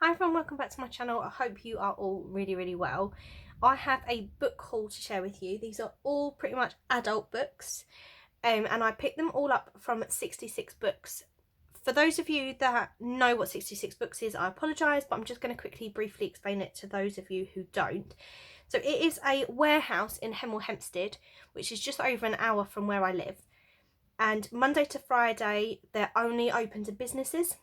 Hi everyone, welcome back to my channel. I hope you are all really well. I have a book haul to share with you. These are all pretty much adult books, and I picked them all up from 66Books. For those of you that know what 66Books is, I apologise, but I'm just going to quickly briefly explain it to those of you who don't. So it is a warehouse in Hemel Hempstead, which is just over an hour from where I live, and Monday to Friday they're only open to businesses.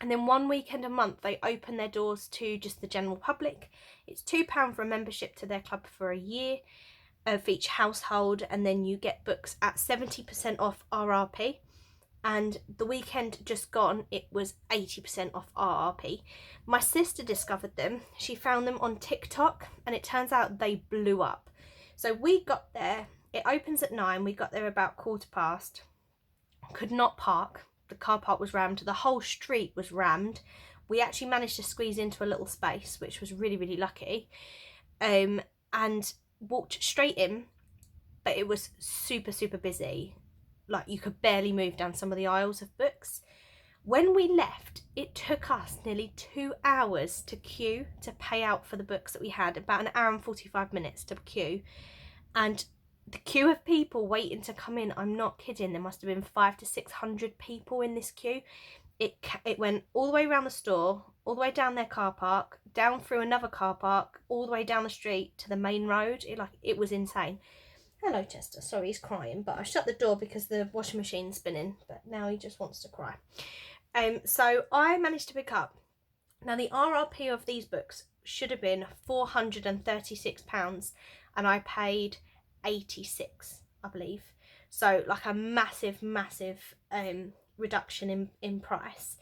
And then one weekend a month they open their doors to just the general public. It's £2 for a membership to their club for a year for each household, and then you get books at 70% off RRP. And the weekend just gone, it was 80% off RRP. My sister discovered them. She found them on TikTok, and it turns out they blew up. So we got there, it opens at 9, we got there about 15:15. Could not park. The car park was rammed, the whole street was rammed. We actually managed to squeeze into a little space, which was really lucky, and walked straight in, but it was super busy. Like, you could barely move down some of the aisles of books. When we left, it took us nearly 2 hours to queue to pay out for the books that we had, about an hour and 45 minutes to queue. And the queue of people waiting to come in, I'm not kidding, there must have been 500 to 600 people in this queue. It went all the way around the store, all the way down their car park, down through another car park, all the way down the street to the main road. It was insane. Hello Chester, sorry he's crying, but I shut the door because the washing machine's spinning, but now he just wants to cry. So I managed to pick up, now the RRP of these books should have been £436, and I paid 86, I believe. So like a massive reduction in price.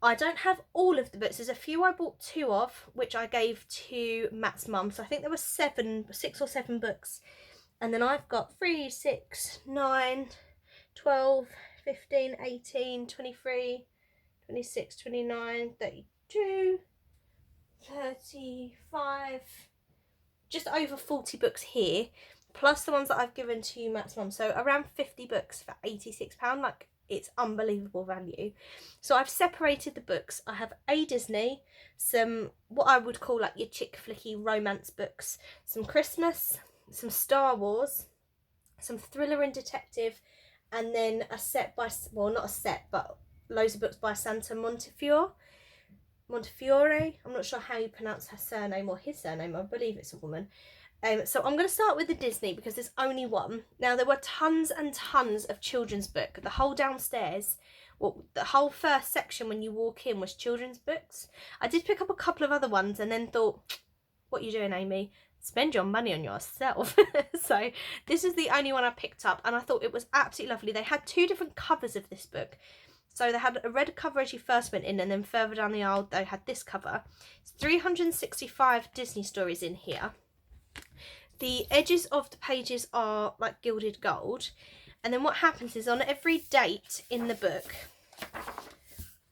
I don't have all of the books. There's a few I bought 2 of, which I gave to Matt's mum. So I think there were 6 or 7 books. And then I've got 3, 6, 9, 12, 15, 18, 23, 26, 29, 32, 35, just over 40 books here, plus the ones that I've given to Matt's mum. So around 50 books for £86. Like, it's unbelievable value. So I've separated the books. I have a Disney, some what I would call like your chick flicky romance books, some Christmas, some Star Wars, some thriller and detective, and then a set by, well, not a set, but loads of books by Santa Montefiore. I'm not sure how you pronounce her surname or his surname. I believe it's a woman. So I'm going to start with the Disney because there's only one. Now, there were tons and tons of children's book. The whole downstairs, well, the whole first section when you walk in was children's books. I did pick up a couple of other ones and then thought, what are you doing, Amy? Spend your money on yourself. So this is the only one I picked up, and I thought it was absolutely lovely. They had 2 different covers of this book. So they had a red cover as you first went in, and then further down the aisle they had this cover. It's 365 Disney stories in here. The edges of the pages are like gilded gold, and then what happens is on every date in the book,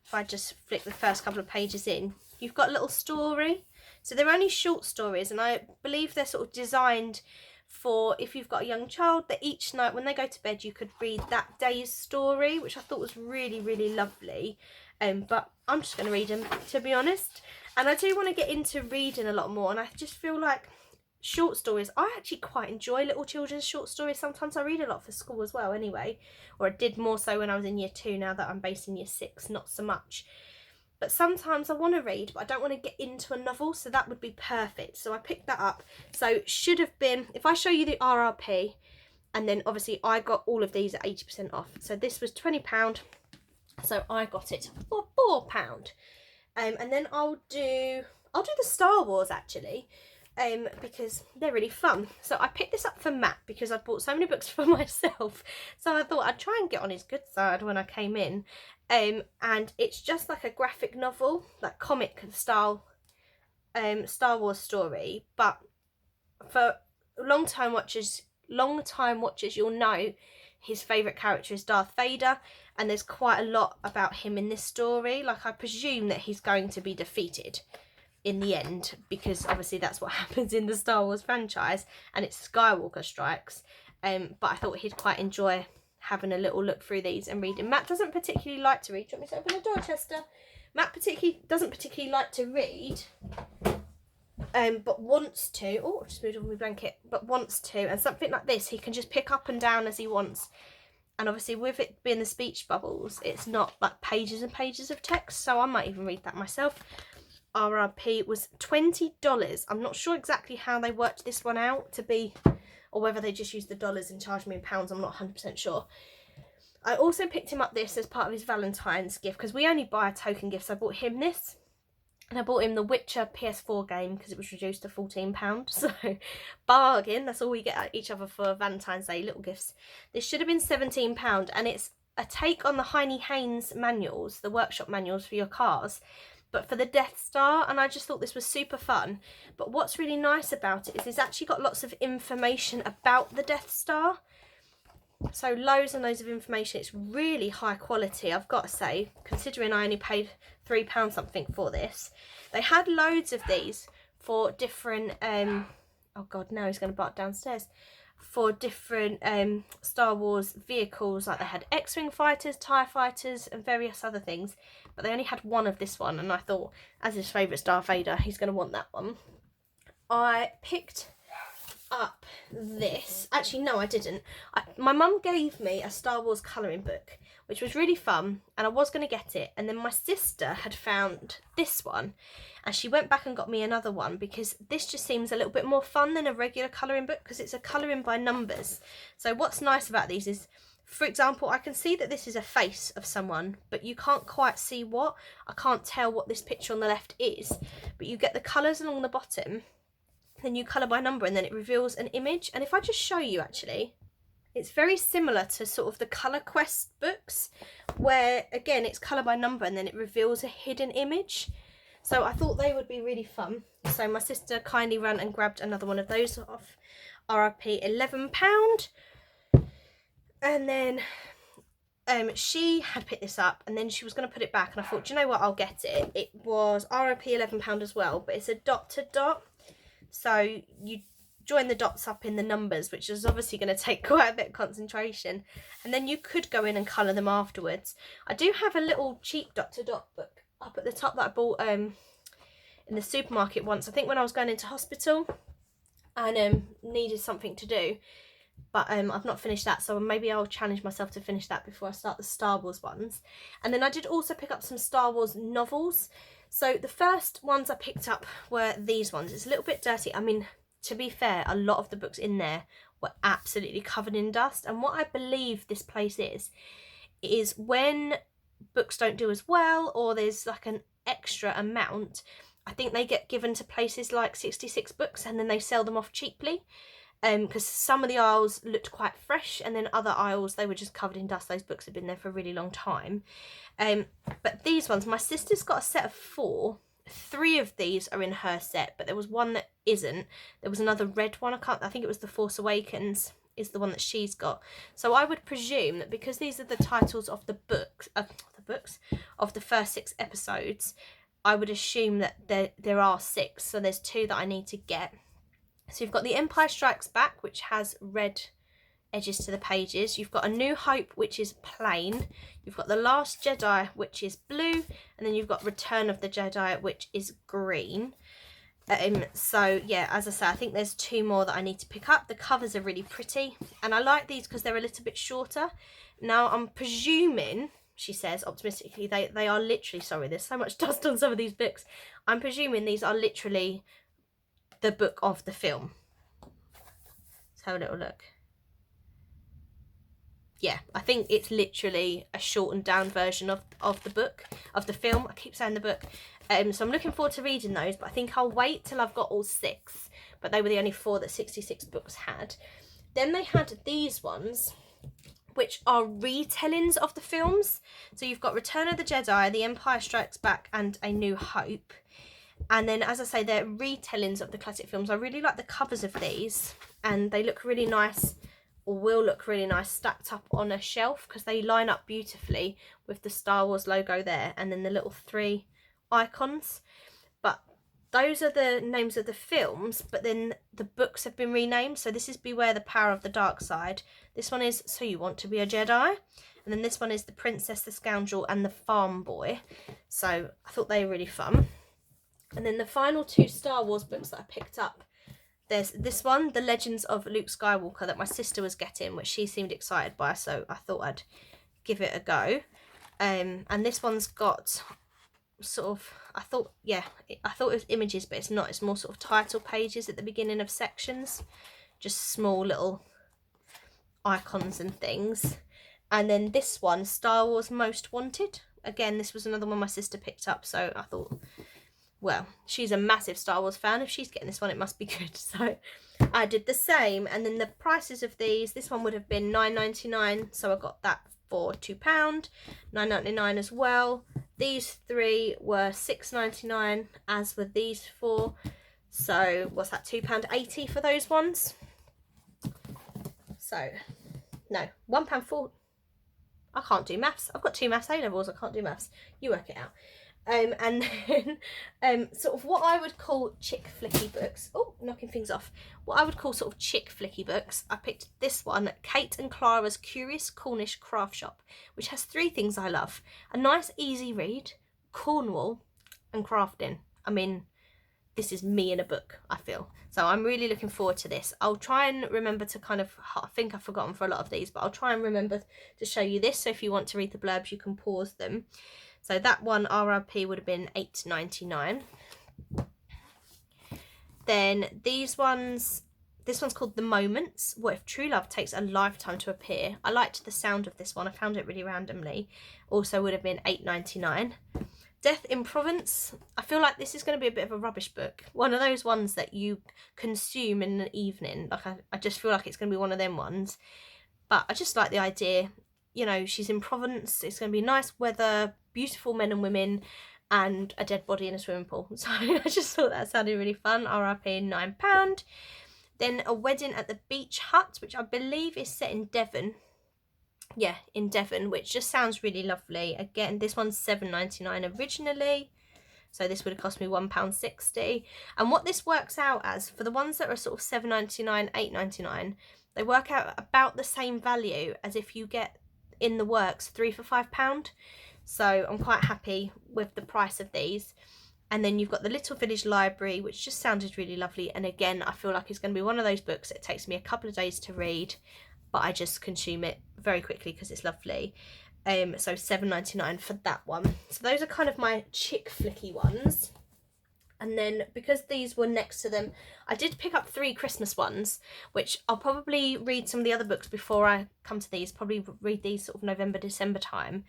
if I just flick the first couple of pages in, you've got a little story. So they're only short stories, and I believe they're sort of designed for if you've got a young child, that each night when they go to bed you could read that day's story, which I thought was really lovely. But I'm just going to read them, to be honest. And I do want to get into reading a lot more, and I just feel like short stories, I actually quite enjoy little children's short stories. Sometimes I read a lot for school as well anyway, or I did more so when I was in year 2. Now that I'm based in year 6, not so much. But sometimes I want to read, but I don't want to get into a novel, so that would be perfect. So I picked that up. So should have been, if I show you the RRP, and then obviously I got all of these at 80% off. So this was £20, so I got it for £4. And then I'll do the Star Wars actually, because they're really fun. So I picked this up for Matt because I've bought so many books for myself. So I thought I'd try and get on his good side when I came in. And it's just like a graphic novel, like comic style Star Wars story. But for long time watchers, you'll know his favourite character is Darth Vader, and there's quite a lot about him in this story. Like, I presume that he's going to be defeated in the end, because obviously that's what happens in the Star Wars franchise, and it's Skywalker strikes. But I thought he'd quite enjoy having a little look through these and reading. Matt doesn't particularly like to read. Do you want me to open the door, Chester? Matt doesn't particularly like to read, but wants to. Oh, I just moved on my blanket. But wants to, and something like this he can just pick up and down as he wants. And obviously with it being the speech bubbles, it's not like pages and pages of text, so I might even read that myself. RRP was $20. I'm not sure exactly how they worked this one out to be, or whether they just used the dollars and charged me in pounds. I'm not 100% sure. I also picked him up this as part of his Valentine's gift, because we only buy token gifts. I bought him this, and I bought him the Witcher PS4 game because it was reduced to £14. So bargain. That's all we get at each other for Valentine's Day, little gifts. This should have been £17, and it's a take on the Heine Haynes manuals, the workshop manuals for your cars, but for the Death Star, and I just thought this was super fun. But what's really nice about it is it's actually got lots of information about the Death Star. So loads and loads of information. It's really high quality, I've got to say, considering I only paid £3 something for this. They had loads of these for different oh god, now he's going to bark downstairs, for different Star Wars vehicles. Like they had X-Wing fighters, TIE fighters and various other things, but they only had one of this one, and I thought, as his favourite Darth Vader, he's going to want that one. I picked up this. Actually, no, I didn't. My mum gave me a Star Wars colouring book, which was really fun, and I was going to get it, and then my sister had found this one, and she went back and got me another one, because this just seems a little bit more fun than a regular colouring book, because it's a colouring by numbers. So what's nice about these is, for example, I can see that this is a face of someone, but you can't quite see what. I can't tell what this picture on the left is, but you get the colours along the bottom, then you colour by number, and then it reveals an image. And if I just show you, actually, it's very similar to sort of the Colour Quest books, where again it's colour by number and then it reveals a hidden image. So I thought they would be really fun. So my sister kindly ran and grabbed another one of those off RRP £11. And then she had picked this up, and then she was going to put it back, and I thought, do you know what, I'll get it. It was RRP £11 as well, but it's a dot to dot. So you join the dots up in the numbers, which is obviously going to take quite a bit of concentration, and then you could go in and colour them afterwards. I do have a little cheap dot to dot book up at the top that I bought in the supermarket once, I think when I was going into hospital and needed something to do, but I've not finished that, so maybe I'll challenge myself to finish that before I start the Star Wars ones. And then I did also pick up some Star Wars novels. So the first ones I picked up were these ones. It's a little bit dirty. I mean, to be fair, a lot of the books in there were absolutely covered in dust. And what I believe this place is when books don't do as well, or there's like an extra amount, I think they get given to places like 66Books, and then they sell them off cheaply. Because some of the aisles looked quite fresh, and then other aisles, they were just covered in dust. Those books had been there for a really long time. But these ones, my sister's got a set of 4. 3 of these are in her set, but there was one that isn't. There was another red one. I think it was The Force Awakens is the one that she's got. So I would presume that because these are the titles of the books of the first 6 episodes, I would assume that there are 6. So there's 2 that I need to get. So you've got The Empire Strikes Back, which has red edges to the pages. You've got A New Hope, which is plain. You've got The Last Jedi, which is blue. And then you've got Return of the Jedi, which is green. So yeah, as I say, I think there's 2 more that I need to pick up. The covers are really pretty, and I like these because they're a little bit shorter. Now I'm presuming, she says optimistically, they are literally, sorry, there's so much dust on some of these books. I'm presuming these are literally the book of the film. Let's have a little look. Yeah, I think it's literally a shortened down version of the book, of the film. I keep saying the book. So I'm looking forward to reading those, but I think I'll wait till I've got all 6. But they were the only 4 that 66Books had. Then they had these ones, which are retellings of the films. So you've got Return of the Jedi, The Empire Strikes Back, and A New Hope. And then, as I say, they're retellings of the classic films. I really like the covers of these, and they look really nice, or will look really nice, stacked up on a shelf, because they line up beautifully with the Star Wars logo there, and then the little 3 icons. But those are the names of the films, but then the books have been renamed. So this is Beware the Power of the Dark Side. This one is So You Want to Be a Jedi. And then this one is The Princess, the Scoundrel and the Farm Boy. So I thought they were really fun. And then the final 2 Star Wars books that I picked up, there's this one, The Legends of Luke Skywalker, that my sister was getting, which she seemed excited by, so I thought I'd give it a go. And this one's got sort of, I thought it was images, but it's not. It's more sort of title pages at the beginning of sections, just small little icons and things. And then this one, Star Wars Most Wanted. Again, this was another one my sister picked up, so I thought, well, she's a massive Star Wars fan. If she's getting this one, it must be good. So I did the same. And then the prices of these, this one would have been £9.99, so I got that for £2, £9.99 as well. These 3 were £6.99, as were these 4. So what's that, £2.80 for those ones? So no, £1.40. I can't do maths. I've got 2 maths A levels. I can't do maths. You work it out. And then sort of what I would call chick flicky books. Oh, knocking things off. What I would call sort of chick flicky books. I picked this one, Kate and Clara's Curious Cornish Craft Shop, which has 3 things I love: a nice easy read, Cornwall, and crafting. I mean, this is me in a book, I feel. So I'm really looking forward to this. I'll try and remember to kind of, I think I've forgotten for a lot of these, but I'll try and remember to show you this. So if you want to read the blurbs, you can pause them. So that one, RRP, would have been £8.99. Then these ones, this one's called The Moments. What If True Love Takes a Lifetime to Appear. I liked the sound of this one. I found it really randomly. Also would have been £8.99. Death in Provence. I feel like this is going to be a bit of a rubbish book. One of those ones that you consume in an evening. Like I just feel like it's going to be one of them ones. But I just like the idea. You know, she's in Provence. It's going to be nice weather, beautiful men and women, and a dead body in a swimming pool. So I just thought that sounded really fun. RRP £9. Then A Wedding at the Beach Hut, which I believe is set in Devon. Yeah, in Devon, which just sounds really lovely. Again, this one's £7.99 originally, so this would have cost me £1.60. And what this works out as, for the ones that are sort of £7.99, £8.99, they work out about the same value as if you get in the works 3 for £5. So I'm quite happy with the price of these. And then you've got the Little Village Library, which just sounded really lovely. And again, I feel like it's going to be one of those books that takes me a couple of days to read, but I just consume it very quickly because it's lovely. So £7.99 for that one. So those are kind of my chick flicky ones. And then because these were next to them, I did pick up 3 Christmas ones, which I'll probably read some of the other books before I come to these, probably read these sort of November, December time.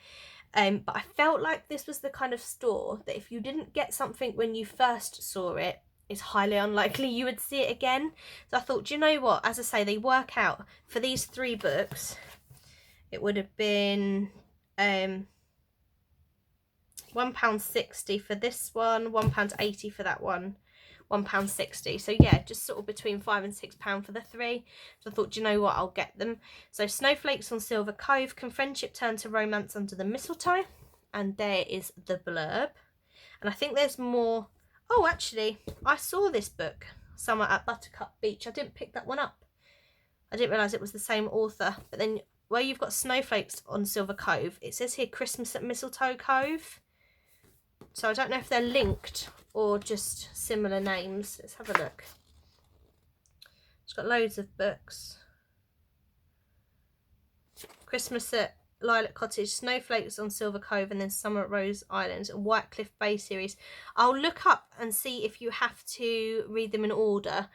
But I felt like this was the kind of store that if you didn't get something when you first saw it, it's highly unlikely you would see it again. So I thought, do you know what? As I say, they work out for these 3 books. It would have been £1.60 for this one, £1.80 for that one, £1.60. So yeah, just sort of between £5 and £6 for the 3. So I thought, do you know what? I'll get them. So Snowflakes on Silver Cove. Can friendship turn to romance under the mistletoe? And there is the blurb. And I think there's more. Oh, actually, I saw this book somewhere at Buttercup Beach. I didn't pick that one up. I didn't realise it was the same author. But then where you've got Snowflakes on Silver Cove, it says here Christmas at Mistletoe Cove. So I don't know if they're linked or just similar names. Let's have a look. It's got loads of books. Christmas at Lilac Cottage, Snowflakes on Silver Cove, and then Summer at Rose Island, and White Cliff Bay series. I'll look up and see if you have to read them in order,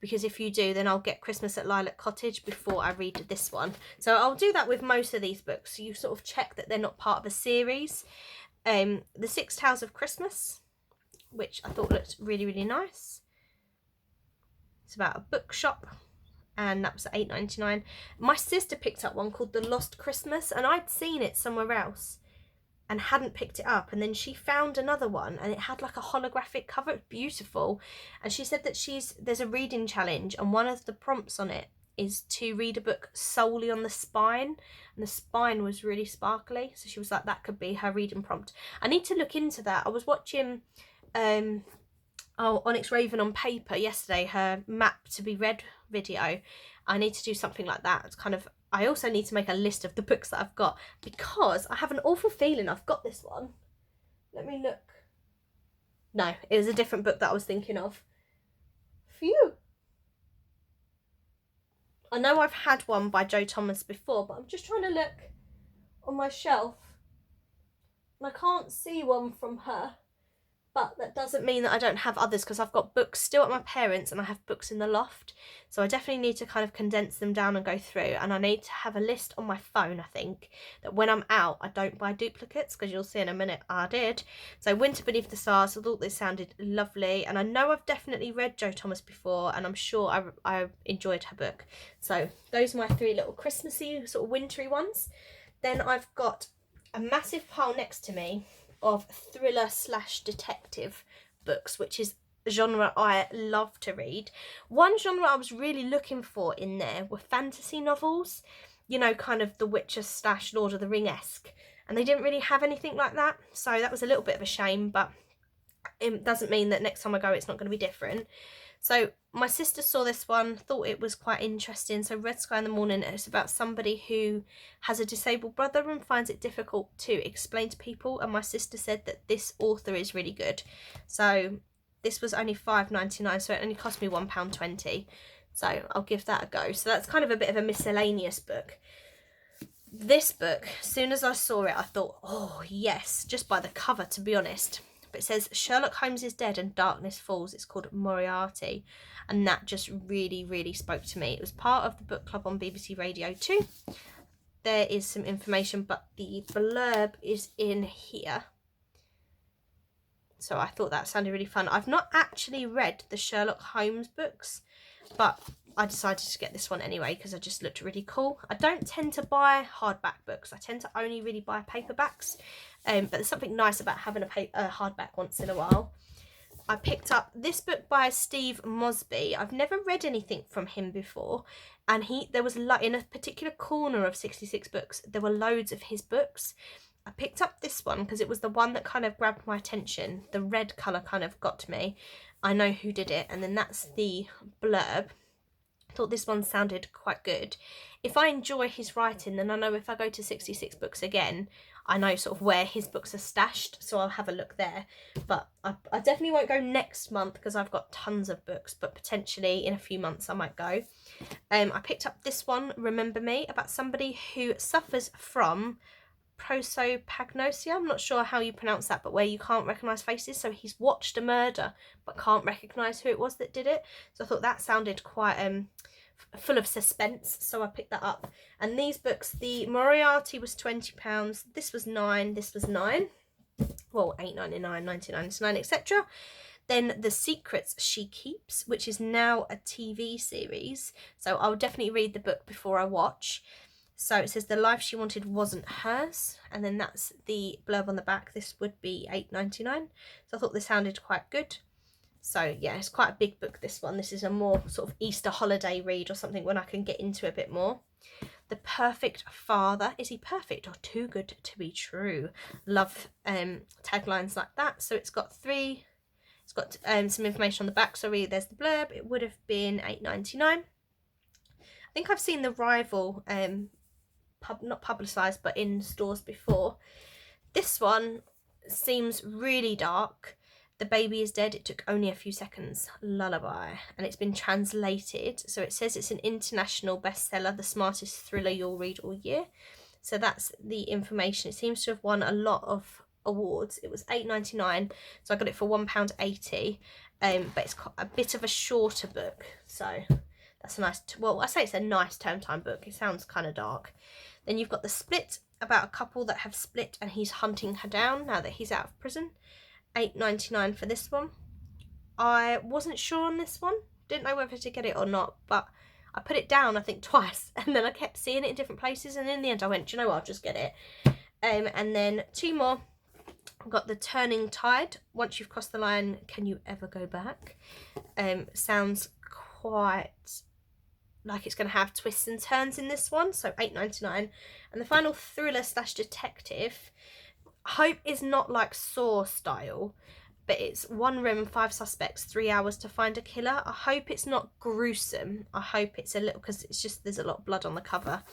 because if you do, then I'll get Christmas at Lilac Cottage before I read this one. So I'll do that with most of these books, so you sort of check that they're not part of a series. The 6 Tales of Christmas, which I thought looked really, really nice. It's about a bookshop, and that was at £8.99. My sister picked up one called The Lost Christmas, and I'd seen it somewhere else and hadn't picked it up, and then she found another one and it had like a holographic cover. It's beautiful, and she said that there's a reading challenge, and one of the prompts on it is to read a book solely on the spine, and the spine was really sparkly, so she was like, that could be her reading prompt. I need to look into that. I was watching Onyx Raven on Paper yesterday, her map to be read video. I need to do something like that. It's kind of I also need to make a list of the books that I've got, because I have an awful feeling I've got this one. Let me look. No, it was a different book that I was thinking of. Phew. I know I've had one by Jo Thomas before, but I'm just trying to look on my shelf and I can't see one from her. But that doesn't mean that I don't have others, because I've got books still at my parents' and I have books in the loft. So I definitely need to kind of condense them down and go through. And I need to have a list on my phone, I think, that when I'm out, I don't buy duplicates, because you'll see in a minute I did. So Winter Beneath the Stars, I thought this sounded lovely. And I know I've definitely read Jo Thomas before, and I'm sure I enjoyed her book. So those are my 3 little Christmassy, sort of wintry ones. Then I've got a massive pile next to me of thriller/detective books, which is a genre I love to read. One genre I was really looking for in there were fantasy novels, you know, kind of The Witcher / Lord of the Ring-esque, and they didn't really have anything like that, so that was a little bit of a shame, but it doesn't mean that next time I go it's not going to be different. So my sister saw this one, thought it was quite interesting. So Red Sky in the Morning, it's about somebody who has a disabled brother and finds it difficult to explain to people. And my sister said that this author is really good. So this was only £5.99, so it only cost me £1.20. So I'll give that a go. So that's kind of a bit of a miscellaneous book. This book, as soon as I saw it, I thought, oh yes, just by the cover, to be honest. But it says Sherlock Holmes is dead and darkness falls. It's called Moriarty, and that just really, really spoke to me. It was part of the book club on BBC Radio 2. There is some information, but the blurb is in here. So I thought that sounded really fun. I've not actually read the Sherlock Holmes books, but I decided to get this one anyway because it just looked really cool. I don't tend to buy hardback books. I tend to only really buy paperbacks. But there's something nice about having a hardback once in a while. I picked up this book by Steve Mosby. I've never read anything from him before, and there was in a particular corner of 66 Books, there were loads of his books. I picked up this one because it was the one that kind of grabbed my attention. The red colour kind of got to me. I know who did it, and then that's the blurb. I thought this one sounded quite good. If I enjoy his writing, then I know if I go to 66 Books again, I know sort of where his books are stashed, so I'll have a look there. But I definitely won't go next month because I've got tons of books, but potentially in a few months I might go. I picked up this one, Remember Me, about somebody who suffers from prosopagnosia. I'm not sure how you pronounce that, but where you can't recognise faces. So he's watched a murder but can't recognise who it was that did it. So I thought that sounded quite full of suspense, so I picked that up. And these books, the Moriarty was £20, this was £9, this was £9, well, £8.99, £9.99, etc. Then The Secrets She Keeps, which is now a TV series, so I'll definitely read the book before I watch. So it says The Life She Wanted Wasn't Hers, and then that's the blurb on the back. This would be £8.99, so I thought this sounded quite good. So yeah, it's quite a big book, this one. This is a more sort of Easter holiday read or something when I can get into a bit more. The Perfect Father. Is he perfect or too good to be true? Love taglines like that. So it's got some information on the back. Sorry, there's the blurb. It would have been £8.99. I think I've seen The Rival not publicised but in stores before. This one seems really dark. The Baby is Dead, It Took Only a Few Seconds, Lullaby, and it's been translated. So it says it's an international bestseller, the smartest thriller you'll read all year. So that's the information. It seems to have won a lot of awards. It was £8.99, so I got it for £1.80, but it's a bit of a shorter book, so that's a nice, well, I say it's a nice term time book. It sounds kind of dark. Then you've got The Split, about a couple that have split and he's hunting her down now that he's out of prison. £8.99 for this one. I wasn't sure on this one, didn't know whether to get it or not, but I put it down I think twice, and then I kept seeing it in different places, and in the end I went, do you know what, I'll just get it. And then two more. I've got The Turning Tide, Once You've Crossed the Line, Can You Ever Go Back? Sounds quite like it's going to have twists and turns in this one, so £8.99. And the final thriller/detective, I hope is not like Saw style, but it's 1 room, 5 suspects, 3 hours to find a killer. I hope it's not gruesome. I hope it's a little, because it's just, there's a lot of blood on the cover.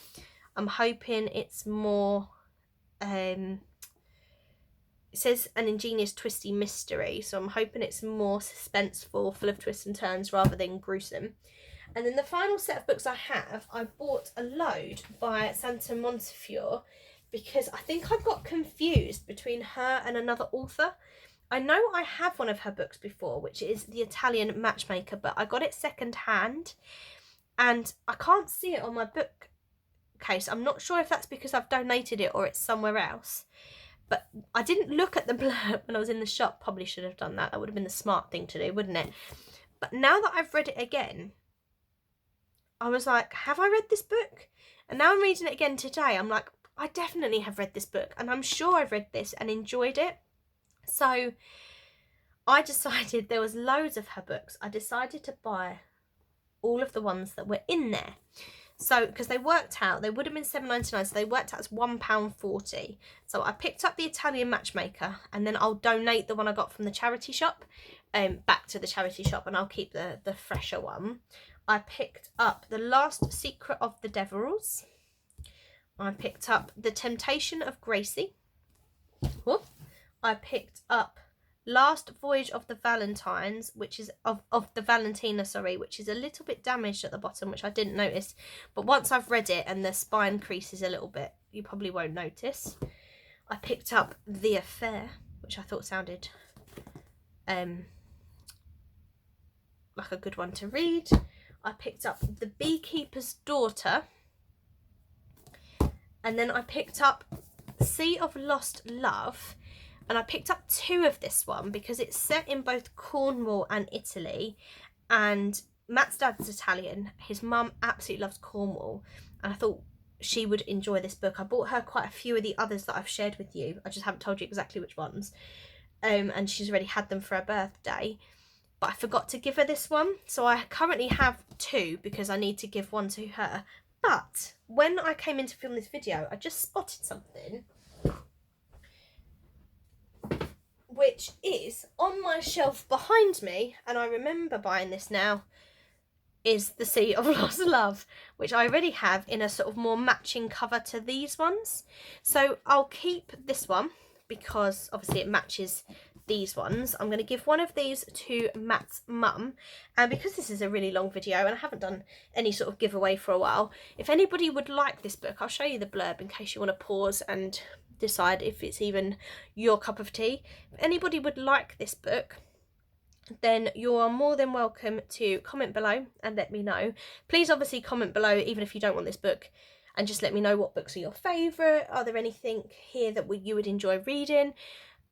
I'm hoping it's more, it says an ingenious twisty mystery, so I'm hoping it's more suspenseful, full of twists and turns rather than gruesome. And then the final set of books I have, I bought a load by Santa Montefiore, because I think I got confused between her and another author. I know I have one of her books before, which is the Italian Matchmaker, but I got it second hand and I can't see it on my bookcase. I'm not sure if that's because I've donated it or it's somewhere else, but I didn't look at the blurb when I was in the shop. Probably should have done that. That would have been the smart thing to do, wouldn't it? But now that I've read it again, I was like, have I read this book? And now I'm reading it again today. I'm like, I definitely have read this book, and I'm sure I've read this and enjoyed it. So I decided, there was loads of her books, I decided to buy all of the ones that were in there. So, because they worked out, they would have been £7.99, so they worked out as £1.40. So I picked up the Italian Matchmaker, and then I'll donate the one I got from the charity shop back to the charity shop, and I'll keep the fresher one. I picked up The Last Secret of the Devils. I picked up The Temptation of Gracie. Whoop. I picked up Last Voyage of the Valentines, which is of the Valentina, sorry, which is a little bit damaged at the bottom, which I didn't notice. But once I've read it and the spine creases a little bit, you probably won't notice. I picked up The Affair, which I thought sounded like a good one to read. I picked up The Beekeeper's Daughter. And then I picked up Sea of Lost Love. And I picked up 2 of this one because it's set in both Cornwall and Italy. And Matt's dad's Italian. His mum absolutely loves Cornwall. And I thought she would enjoy this book. I bought her quite a few of the others that I've shared with you. I just haven't told you exactly which ones. And she's already had them for her birthday. But I forgot to give her this one. So I currently have 2 because I need to give one to her. But when I came in to film this video, I just spotted something, which is on my shelf behind me, and I remember buying this now, is The Sea of Lost Love, which I already have in a sort of more matching cover to these ones. So I'll keep this one because obviously it matches these ones. I'm going to give one of these to Matt's mum, and because this is a really long video and I haven't done any sort of giveaway for a while, if anybody would like this book, I'll show you the blurb in case you want to pause and decide if it's even your cup of tea. If anybody would like this book, then you are more than welcome to comment below and let me know. Please obviously comment below even if you don't want this book, and just let me know what books are your favourite. Are there anything here that you would enjoy reading?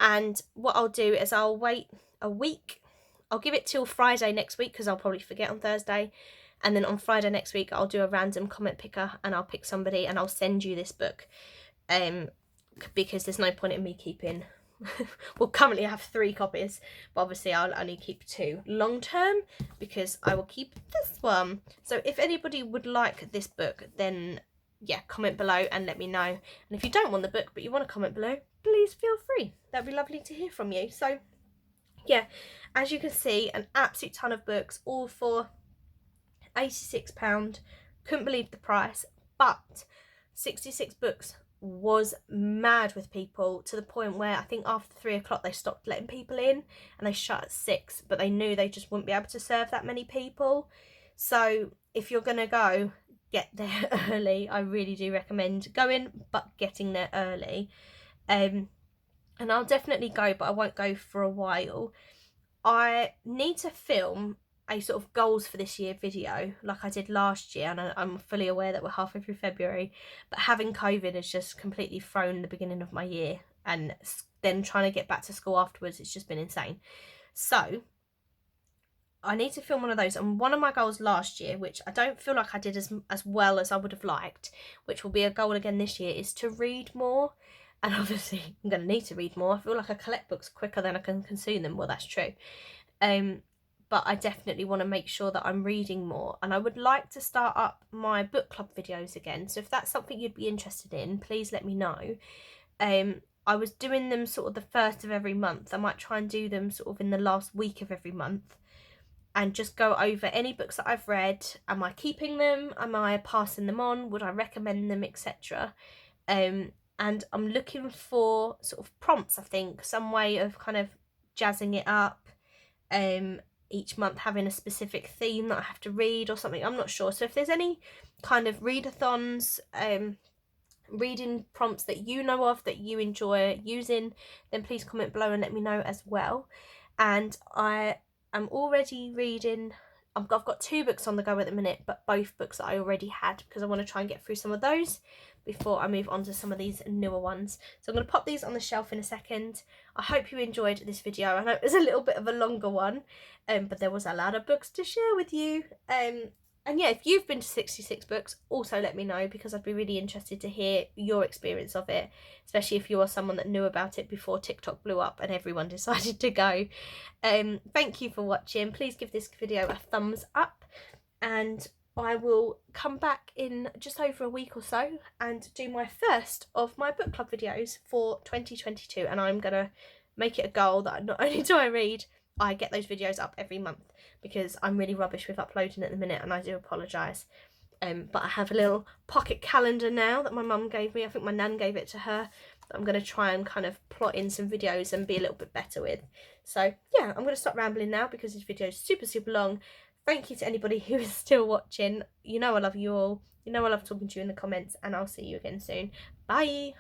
And what I'll do is I'll wait a week. I'll give it till Friday next week because I'll probably forget on Thursday. And then on Friday next week, I'll do a random comment picker and I'll pick somebody and I'll send you this book. Because there's no point in me keeping, well, currently I have 3 copies, but obviously I'll only keep 2 long term because I will keep this one. So if anybody would like this book, then yeah, comment below and let me know. And if you don't want the book but you want to comment below, please feel free. That'd be lovely to hear from you. So yeah, as you can see, an absolute ton of books, all for £86. Couldn't believe the price, but 66 Books was mad with people to the point where I think after 3 o'clock they stopped letting people in and they shut at 6, but they knew they just wouldn't be able to serve that many people. So if you're gonna go, get there early. I really do recommend going, but getting there early. And I'll definitely go, but I won't go for a while. I need to film a sort of goals for this year video like I did last year, and I'm fully aware that we're halfway through February, but having COVID has just completely thrown the beginning of my year, and then trying to get back to school afterwards, it's just been insane. So I need to film one of those, and one of my goals last year, which I don't feel like I did as well as I would have liked, which will be a goal again this year, is to read more. And obviously I'm going to need to read more. I feel like I collect books quicker than I can consume them. Well, that's true. But I definitely want to make sure that I'm reading more, and I would like to start up my book club videos again. So if that's something you'd be interested in, please let me know. I was doing them sort of the first of every month. I might try and do them sort of in the last week of every month, and just go over any books that I've read. Am I keeping them? Am I passing them on? Would I recommend them, etc.? And I'm looking for sort of prompts, I think, some way of kind of jazzing it up. Each month having a specific theme that I have to read or something. I'm not sure. So if there's any kind of readathons, reading prompts that you know of that you enjoy using, then please comment below and let me know as well. And I am already reading, I've got 2 books on the go at the minute, but both books that I already had, because I want to try and get through some of those before I move on to some of these newer ones. So I'm going to pop these on the shelf in a second. I hope you enjoyed this video. I know it was a little bit of a longer one, but there was a lot of books to share with you. And yeah, if you've been to 66 Books, also let me know, because I'd be really interested to hear your experience of it, especially if you are someone that knew about it before TikTok blew up and everyone decided to go. Thank you for watching. Please give this video a thumbs up, and I will come back in just over a week or so and do my first of my book club videos for 2022. And I'm going to make it a goal that not only do I read, I get those videos up every month, because I'm really rubbish with uploading at the minute, and I do apologise. But I have a little pocket calendar now that my mum gave me. I think my nan gave it to her. That I'm going to try and kind of plot in some videos and be a little bit better with. So yeah, I'm going to stop rambling now, because this video is super, super long. Thank you to anybody who is still watching. You know I love you all. You know I love talking to you in the comments, and I'll see you again soon. Bye!